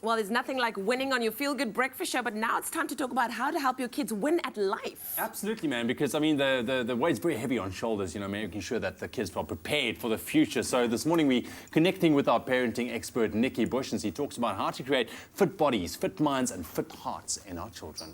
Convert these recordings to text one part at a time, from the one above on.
Well, there's nothing like winning on your feel-good breakfast show, but now it's time to talk about how to help your kids win at life. Absolutely, man, because, I mean, the weight's very heavy on shoulders, you know, making sure that the kids are prepared for the future. So this morning we're connecting with our parenting expert, Nikki Bush, and he talks about how to create fit bodies, fit minds, and fit hearts in our children.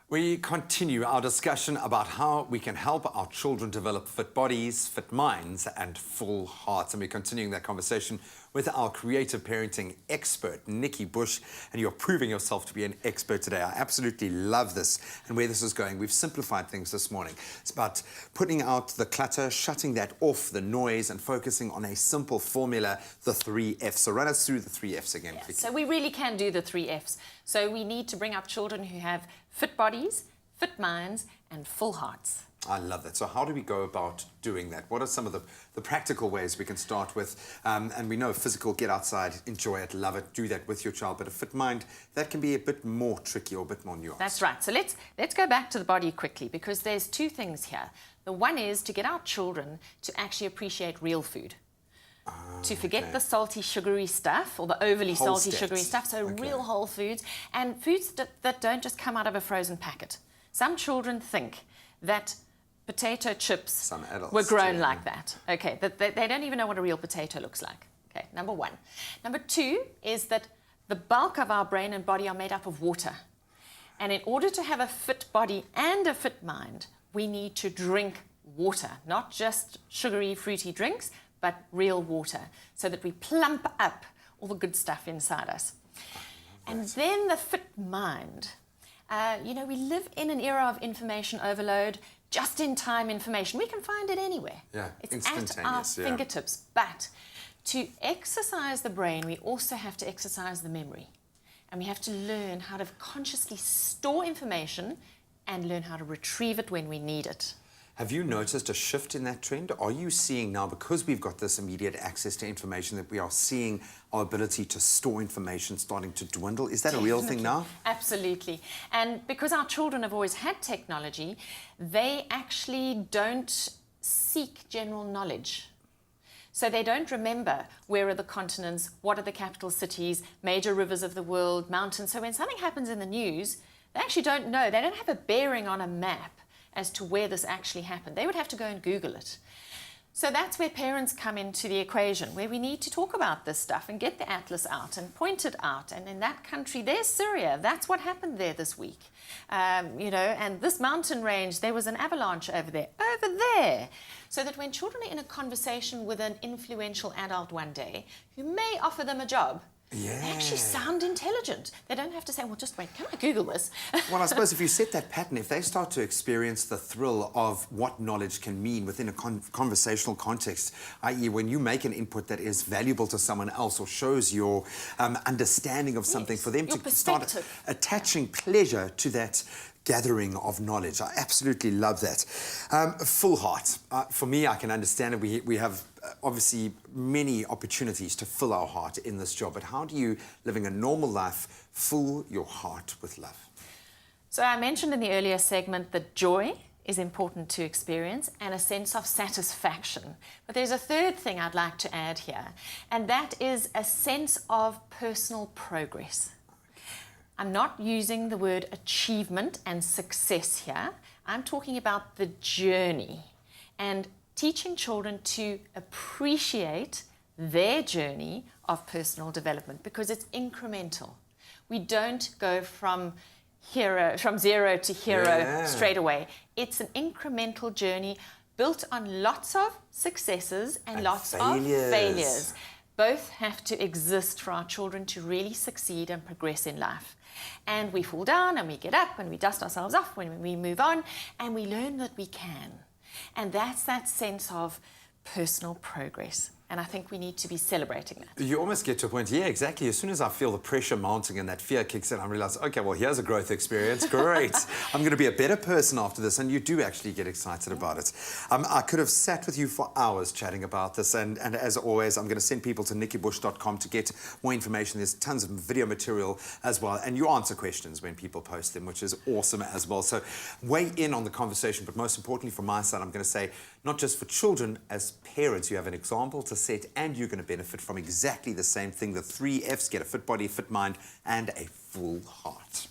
We continue our discussion about how we can help our children develop fit bodies, fit minds, and full hearts. And we're continuing that conversation with our creative parenting expert, Nikki Bush, and you're proving yourself to be an expert today. I absolutely love this and where this is going. We've simplified things this morning. It's about putting out the clutter, shutting that off, the noise, and focusing on a simple formula, the 3 Fs. So run us through the 3 Fs again, please. So we really can do the 3 Fs. So we need to bring up children who have fit bodies, fit minds, and full hearts. I love that. So how do we go about doing that? What are some of the practical ways we can start with? And we know physical, get outside, enjoy it, love it, do that with your child. But a fit mind, that can be a bit more tricky or a bit more nuanced. That's right. So let's go back to the body quickly, because there's 2 things here. The one is to get our children to actually appreciate real food. To forget the salty, sugary stuff, or the overly salty, sugary stuff. So real whole foods, and foods that don't just come out of a frozen packet. Some children think that potato chips were grown like that. Okay, that they don't even know what a real potato looks like. Okay, number 1. Number 2 is that the bulk of our brain and body are made up of water. And in order to have a fit body and a fit mind, we need to drink water, not just sugary, fruity drinks, but real water, so that we plump up all the good stuff inside us. And then the fit mind. You know, we live in an era of information overload, just-in-time information. We can find it anywhere. Yeah, it's at our fingertips. But to exercise the brain, we also have to exercise the memory. And we have to learn how to consciously store information and learn how to retrieve it when we need it. Have you noticed a shift in that trend? Are you seeing now, because we've got this immediate access to information, that we are seeing our ability to store information starting to dwindle? Is that a real thing now? Absolutely. And because our children have always had technology, they actually don't seek general knowledge. So they don't remember where are the continents, what are the capital cities, major rivers of the world, mountains. So when something happens in the news, they actually don't know. They don't have a bearing on a map as to where this actually happened. They would have to go and Google it. So that's where parents come into the equation, where we need to talk about this stuff and get the atlas out and point it out. And in that country, there's Syria. That's what happened there this week. You know, and this mountain range, there was an avalanche over there. So that when children are in a conversation with an influential adult one day, who may offer them a job, they actually sound intelligent. They don't have to say, well, just wait, can I Google this? Well, I suppose if you set that pattern, if they start to experience the thrill of what knowledge can mean within a conversational context, i.e. when you make an input that is valuable to someone else or shows your understanding of something, for them to start attaching pleasure to that gathering of knowledge. I absolutely love that. Full heart. For me, I can understand it. We have obviously many opportunities to fill our heart in this job, but how do you, living a normal life, fill your heart with love? So I mentioned in the earlier segment that joy is important to experience and a sense of satisfaction. But there's a third thing I'd like to add here, and that is a sense of personal progress. I'm not using the word achievement and success here. I'm talking about the journey and teaching children to appreciate their journey of personal development, because it's incremental. We don't go from zero to hero straight away. It's an incremental journey built on lots of successes and lots of failures. Both have to exist for our children to really succeed and progress in life. And we fall down and we get up and we dust ourselves off when we move on, and we learn that we can. And that's that sense of personal progress. And I think we need to be celebrating that. You almost get to a point, yeah, exactly. As soon as I feel the pressure mounting and that fear kicks in, I realize, okay, well, here's a growth experience. Great. I'm going to be a better person after this. And you do actually get excited about it. I could have sat with you for hours chatting about this. And as always, I'm going to send people to nikkibush.com to get more information. There's tons of video material as well. And you answer questions when people post them, which is awesome as well. So weigh in on the conversation. But most importantly, from my side, I'm going to say, not just for children, as parents, you have an example to are set and you're going to benefit from exactly the same thing. The 3 Fs: get a fit body, fit mind, and a full heart.